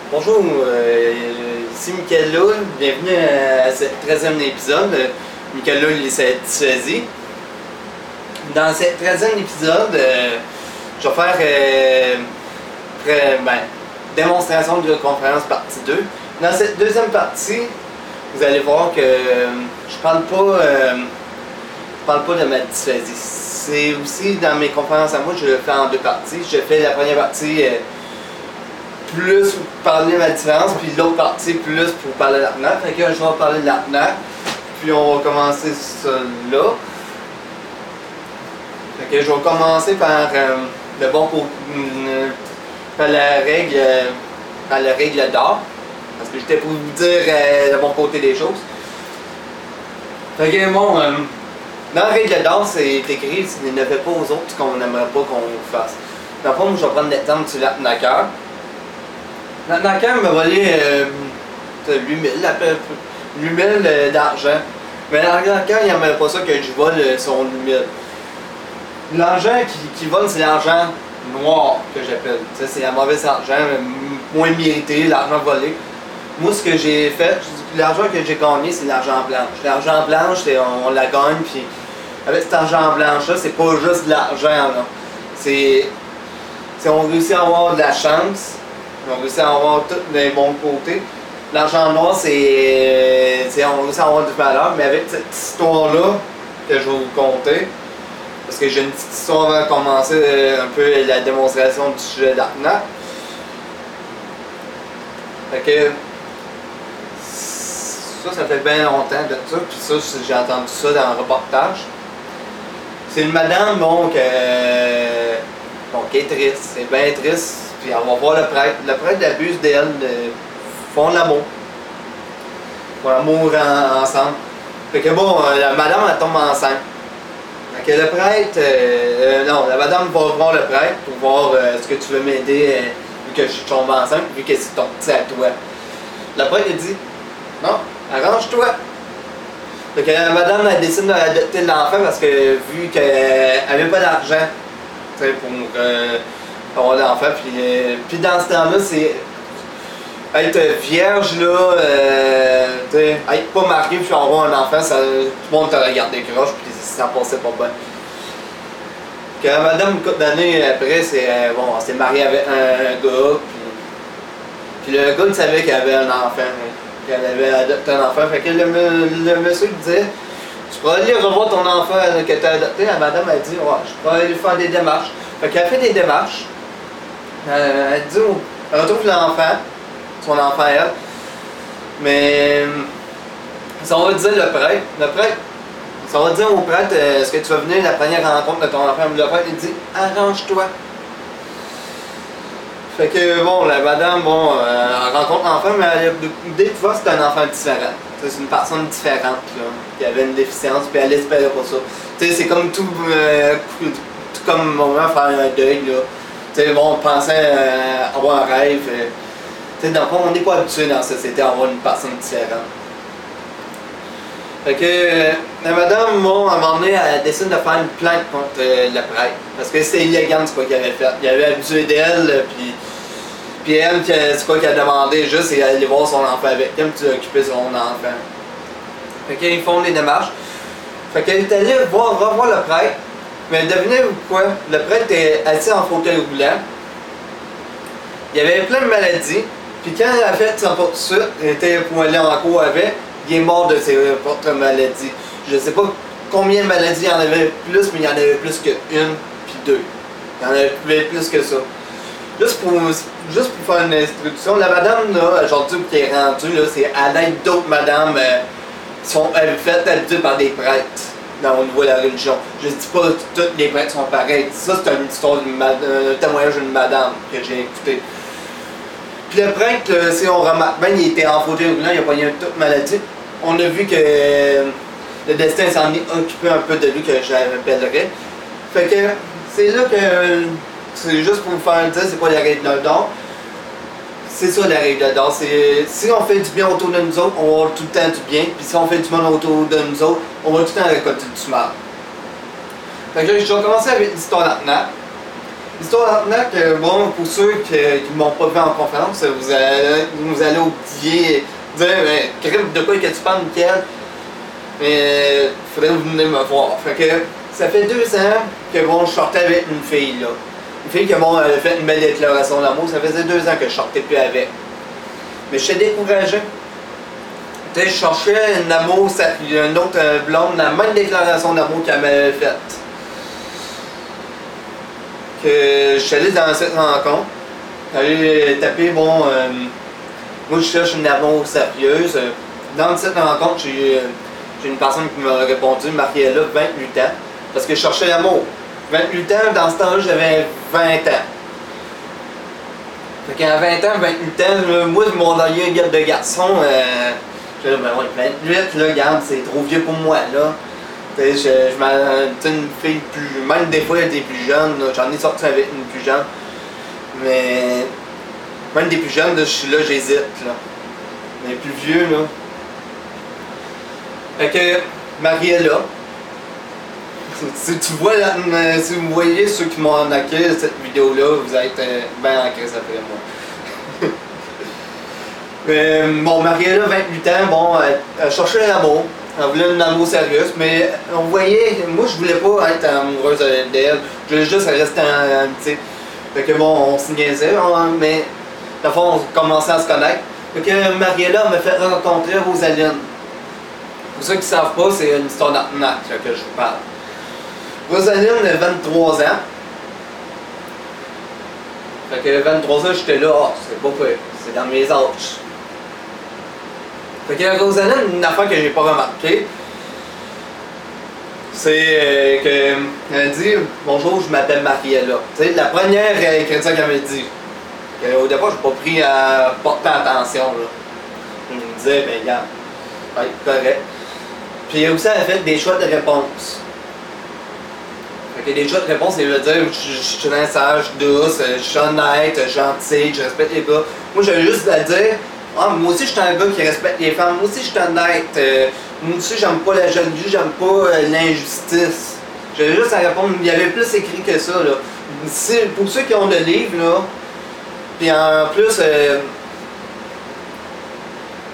Bonjour, ici Michaela, bienvenue à ce 13e épisode. Michaela Lissette-Tiazi. Dans ce 13e épisode, je vais faire démonstration de conférence partie 2. Dans cette deuxième partie, vous allez voir que je parle pas de ma dysphasie. C'est aussi dans mes conférences à moi, je le fais en deux parties. Je fais la première partie plus pour parler de ma différence, puis l'autre partie plus pour parler de l'apnée. Fait que je vais parler de l'apnée, puis on va commencer ça là. Fait que je vais commencer par le bon pour par la règle d'or, parce que j'étais pour vous dire le bon côté des choses. Fait que bon, dans la règle d'or, c'est écrit ne fais pas aux autres ce qu'on n'aimerait pas qu'on fasse. Dans le fond, je vais prendre l'exemple sur l'apnée-cœur. L'apnée-cœur m'a volé 8 000 d'argent. Mais l'apnée-cœur, il n'aimerait pas ça que je vole son 8 000. L'argent qui vole, c'est l'argent noir que j'appelle. C'est la mauvaise argent, moins mérité, l'argent volé. Moi, ce que j'ai fait, l'argent que j'ai gagné, c'est l'argent blanche. L'argent blanche, on la gagne, puis avec cet argent blanche-là, c'est pas juste de l'argent. On réussit à avoir de la chance, on réussit à avoir tout des bons côtés. L'argent noir, on réussit à avoir du valeur, mais avec cette histoire-là que je vais vous conter, parce que j'ai une petite histoire avant de commencer un peu la démonstration du sujet d'apnée. Fait que ça fait bien longtemps de ça, puis ça, j'ai entendu ça dans un reportage. C'est une madame, qui est triste, c'est bien triste, puis on va voir le prêtre. Le prêtre abuse d'elle, font l'amour. Font l'amour ensemble. Fait que bon, la madame, elle tombe enceinte. Fait que le prêtre, la madame va voir le prêtre pour voir est-ce que tu veux m'aider vu que je tombe enceinte, vu que c'est ton petit à toi. Le prêtre, il dit non, arrange-toi. Fait que la madame, elle décide d'adopter l'enfant parce que vu qu'elle n'avait pas d'argent pour avoir l'enfant, puis dans ce temps-là, c'est être vierge, là, être pas marié puis avoir un enfant, tout le monde te regarde des croches, puis ça passait pas bien. Que la madame, une couple d'années après, on s'est marié avec un gars, puis le gars, il savait qu'elle avait un enfant, qu'elle avait adopté un enfant. Fait que le monsieur lui disait tu pourrais aller revoir ton enfant que tu as adopté. La madame a dit ouais, je pourrais aller faire des démarches. Fait qu'elle fait des démarches. Elle dit elle retrouve l'enfant, son enfant elle. Mais ça va dire le prêtre, ça va dire au prêtre est-ce que tu vas venir à la première rencontre de ton enfant. Le prêtre il dit arrange-toi. Fait que bon, la madame, elle rencontre l'enfant, mais dès fois c'est un enfant différent. C'est une personne différente là, qui avait une déficience, puis elle espérait pas ça. C'est comme tout comme moment faire un deuil là. On pensait avoir un rêve. Dans le fond, on n'est pas habitué dans la société à avoir une personne différente. Fait que la madame, à un moment donné, elle décide de faire une plainte contre le prêtre. Parce que c'était illégal ce qu'il avait fait. Il avait abusé d'elle, puis elle, c'est quoi qu'elle a demandé juste, c'est d'aller voir son enfant avec elle, puis d'occuper son enfant. Fait qu'ils font les démarches. Fait qu'elle est allée revoir le prêtre. Mais devinez quoi? Le prêtre était assis en fauteuil roulant. Il avait plein de maladies. Puis quand elle a fait sa poursuite, elle était pour aller en cours avec, il est mort de ses propres maladies. Je sais pas combien de maladies il y en avait plus, mais il y en avait plus que une, puis deux. Il y en avait plus que ça. Juste pour faire une introduction, la madame là, aujourd'hui qui est rendue, là, c'est à l'aide d'autres madames sont faites habituées par des prêtres au niveau de la religion. Je ne dis pas que tous les prêtres sont pareils. Ça, c'est une histoire d'un témoignage d'une madame que j'ai écouté. Puis le prêtre, si on remarque bien, il était en fauteuil roulant, il a pas eu toute maladie. On a vu que le destin s'en est occupé un peu de lui, que j'appellerais. Fait que c'est là que c'est juste pour vous faire dire, c'est pas la règle d'or. C'est ça la règle d'or. Si on fait du bien autour de nous autres, on va avoir tout le temps du bien. Puis si on fait du mal autour de nous autres, on va tout le temps récolter du mal. Fait que je vais commencer avec l'histoire d'apnée. L'histoire d'Arnaque, bon, pour ceux qui ne m'ont pas vu en conférence, vous allez oublier, dire, crème, de quoi que tu parles, Mickaël? Mais il faudrait que vous venez me voir. Fait que ça fait 2 ans que bon, je sortais avec une fille là. Une fille qui bon, elle a fait une belle déclaration d'amour. Ça faisait 2 ans que je sortais plus avec. Mais je suis découragé. Tu sais, je cherchais un amour, une autre blonde, la même déclaration d'amour qu'elle m'avait faite. Que je suis allé dans cette rencontre. J'allais taper, bon, moi je cherche une amour sérieuse. Dans cette rencontre, j'ai une personne qui m'a répondu, Mariella, 28 ans, parce que je cherchais l'amour. 28 ans, dans ce temps-là, j'avais 20 ans. Fait qu'à 20 ans, 28 ans, moi, mon dernier gars de garçon, je disais, ben ouais, 28, là, regarde, c'est trop vieux pour moi, là. Tu sais, une fille plus. Même des fois, des plus jeunes, j'en ai sorti avec une plus jeune. Mais. Même des plus jeunes, là, je suis là, j'hésite, là. Mais plus vieux, là. Fait que, Mariella, si tu vois, si vous voyez ceux qui m'ont accueilli cette vidéo-là, vous êtes bien en crise après moi. Bon, Mariella, 28 ans, bon, elle cherchait l'amour. Elle voulait un amour sérieux, mais on voyait, moi je voulais pas être amoureuse d'elle, je voulais juste rester en amitié. Fait que bon, on se niaisait, mais dans le fond, on commençait à se connaître. Fait que Mariella m'a fait rencontrer Rosaline. Pour ceux qui ne savent pas, c'est une histoire d'arnaque que je vous parle. Rosaline a 23 ans. Fait que 23 ans, j'étais là, c'est pas pire, c'est dans mes âges. Fait que Rosaline, une affaire que j'ai pas remarqué, c'est qu'elle dit bonjour, je m'appelle Mariella. Tu sais, la première chrétienne qu'elle m'a dit. Au départ, j'ai pas pris à porter attention. Là. Je me disais, ben regarde, ouais, correct. Puis aussi, elle a fait des choix de réponse. Fait que des choix de réponse, ça veut dire je suis un sage, douce, je suis honnête, gentil, je respecte les gars. Moi, j'avais juste à dire. Ah, moi aussi, je suis un gars qui respecte les femmes. Moi aussi, je suis honnête. Moi aussi, j'aime pas la jalousie, j'aime pas l'injustice. J'avais juste à répondre. Il y avait plus écrit que ça, là. Pour ceux qui ont le livre, là, puis en plus,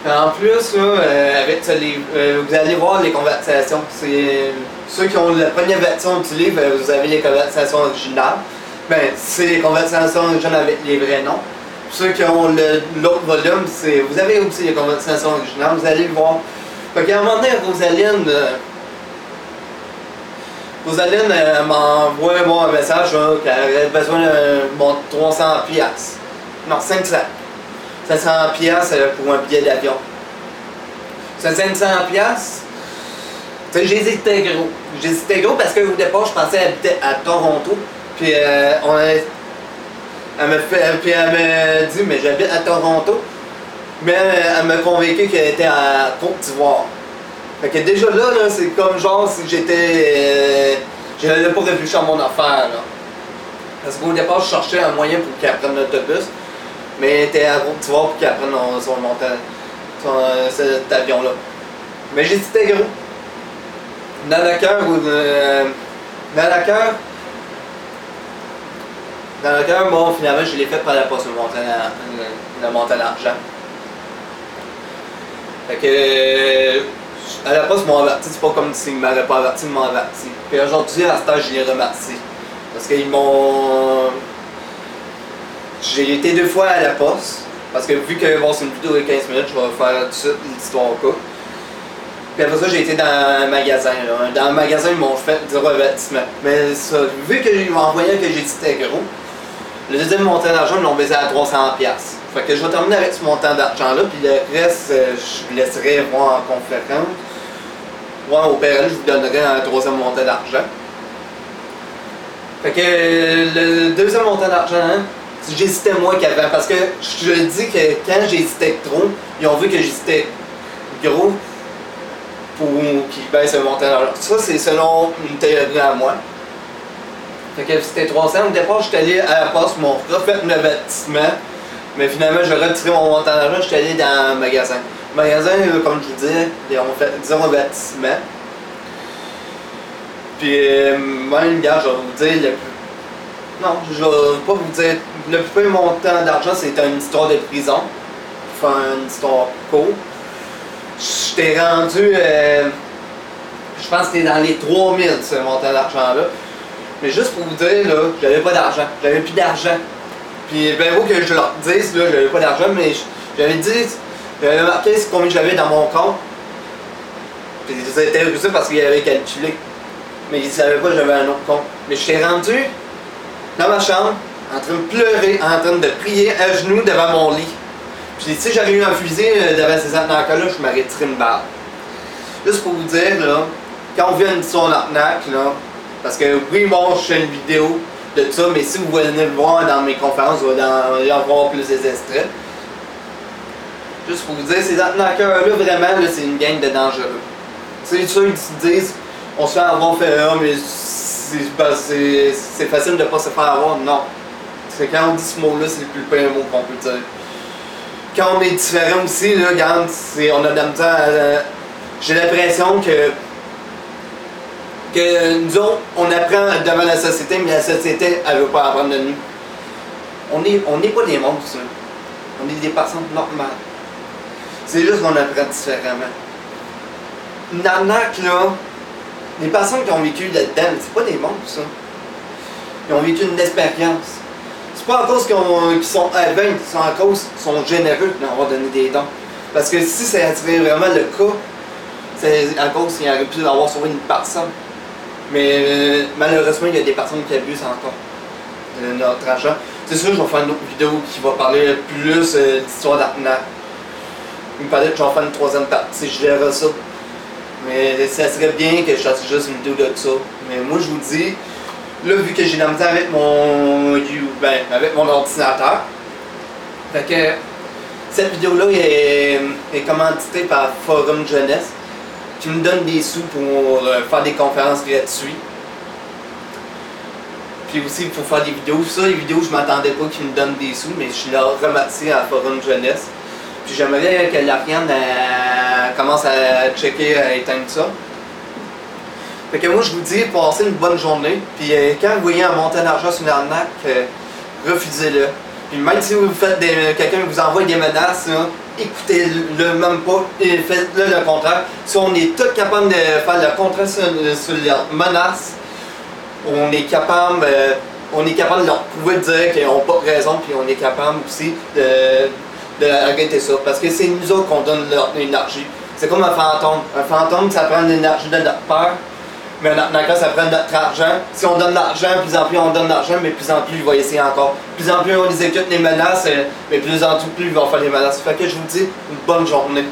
avec ce livre, vous allez voir les conversations. C'est ceux qui ont la première version du livre, vous avez les conversations originales. Ben, c'est les conversations originales avec les vrais noms. Ceux qui ont l'autre volume, vous avez aussi les conversations originales, vous allez le voir. Fait qu'à un moment donné, Rosaline m'envoie un message qu'elle avait besoin de 300$. Non, 500. 500$ pour un billet d'avion. C'est 500$. J'hésitais gros. J'hésitais gros parce qu'au départ, je pensais habiter à Toronto. Puis elle m'a dit, mais j'habite à Toronto. Mais elle m'a convaincu qu'elle était à Côte d'Ivoire. Fait que déjà là, c'est comme genre si j'étais. J'avais pas réfléchi à mon affaire. Là. Parce qu'au départ, je cherchais un moyen pour qu'elle prenne l'autobus. Mais elle était à Côte d'Ivoire pour qu'elle prenne cet avion-là. Mais j'hésitais gros. Dans le cœur, bon, finalement, je l'ai fait par la poste, le montant d'argent. Fait que, à la poste, ils m'ont averti, c'est pas comme s'ils ne m'avaient pas averti, ils m'ont averti. Puis aujourd'hui, à ce temps, je les remercie. Parce qu'ils m'ont. J'ai été 2 fois à la poste. Parce que vu que bon, c'est une vidéo de 15 minutes, je vais faire tout de suite l'histoire au cas. Puis après ça, j'ai été dans un magasin. Là. Dans le magasin, ils m'ont fait du revêtissement. Mais ça, vu que j'ai envoyé que j'ai dit c'était gros, le deuxième montant d'argent, ils l'ont baisé à 300$. Fait que je vais terminer avec ce montant d'argent-là, puis le reste, je vous laisserai voir en conférence. Moi, au PRL, je vous donnerai un 3e montant d'argent. Fait que le 2e montant d'argent, j'hésitais moins qu'avant, parce que je te dis que quand j'hésitais trop, ils ont vu que j'hésitais gros pour qu'ils baissent le montant d'argent. Ça, c'est selon une théorie à moi. Fait que c'était 300. Au départ, j'étais allé à la poste, m'ont refait le bâtiment. Mais finalement, j'ai retiré mon montant d'argent, j'étais allé dans un magasin. Le magasin, comme je vous disais, ils ont fait 0 Non, je vais pas vous dire. Le plus peu montant d'argent, c'est une histoire de prison. Enfin, une histoire courte. Je t'ai rendu, je pense que c'était dans les 3000 ce montant d'argent-là. Mais juste pour vous dire, là, j'avais pas d'argent. J'avais plus d'argent. Puis, ben, beau que je leur dise, là, j'avais pas d'argent, mais j'avais dit, j'avais marqué combien j'avais dans mon compte. Puis, c'était juste parce qu'il avait calculé. Mais il savait pas que j'avais un autre compte. Mais je t'ai rendu dans ma chambre, en train de pleurer, en train de prier à genoux devant mon lit. Puis si j'avais eu un fusil devant ces arnaques-là, je m'aurais tiré une balle. Juste pour vous dire, là, quand on vient une histoire d'arnaque, là, parce que oui, bon, je fais une vidéo de ça, mais si vous venez le voir dans mes conférences, vous allez en voir plus des extraits. Juste pour vous dire, ces arnaqueurs-là, vraiment, là, c'est une gang de dangereux. C'est ceux qui se disent, on se fait avoir fait un, mais c'est facile de ne pas se faire avoir. Non. C'est quand on dit ce mot-là, c'est le plus pire mot qu'on peut dire. Quand on est différent aussi, là, regarde, on a de la misère. J'ai l'impression que nous autres, on apprend devant la société, mais la société, elle veut pas apprendre de nous. On n'est pas des monstres, on est des personnes normales. C'est juste qu'on apprend différemment. Une arnaque, là, les personnes qui ont vécu là-dedans, c'est pas des monstres, ça. Ils ont vécu une expérience. C'est pas à cause qu'ils sont aveugles, c'est à cause qu'ils sont généreux d'avoir donné des dons. Parce que si ça serait vraiment le cas, c'est à cause qu'ils auraient pu avoir sauvé une personne. Mais malheureusement, il y a des personnes qui abusent encore de notre argent. C'est sûr, je vais faire une autre vidéo qui va parler plus d'histoire d'arnaque. Il me paraît que je vais faire une troisième partie, je verrai ça. Mais ça serait bien que je fasse juste une vidéo de ça. Mais moi, je vous dis, là, vu que j'ai la misère avec avec mon ordinateur, fait que cette vidéo-là est commanditée par Forum Jeunesse, qui me donne des sous pour faire des conférences gratuites. Puis aussi, pour faire des vidéos. Ça, les vidéos, je m'attendais pas qu'ils me donnent des sous, mais je leur remercie à Forum Jeunesse. Puis j'aimerais que l'Ariane commence à checker, à éteindre ça. Fait que moi je vous dis, passez une bonne journée. Puis quand vous voyez un montant d'argent sur une arnaque, refusez-le. Puis même si vous faites quelqu'un vous envoie des menaces, écoutez-le même pas et faites-le le contraire. Si on est tous capables de faire le contraire sur les menaces, on est capable de leur prouver de dire qu'ils n'ont pas raison, puis on est capable aussi d'arrêter ça. Parce que c'est nous autres qu'on donne leur énergie. C'est comme un fantôme. Un fantôme, ça prend l'énergie de notre peur. Mais un arnaqueur, ça prend notre argent. Si on donne de l'argent, plus en plus on donne de l'argent, mais plus en plus il va essayer encore. Plus en plus on les écoute les menaces, mais plus en plus ils vont faire les menaces. Fait que je vous dis, une bonne journée.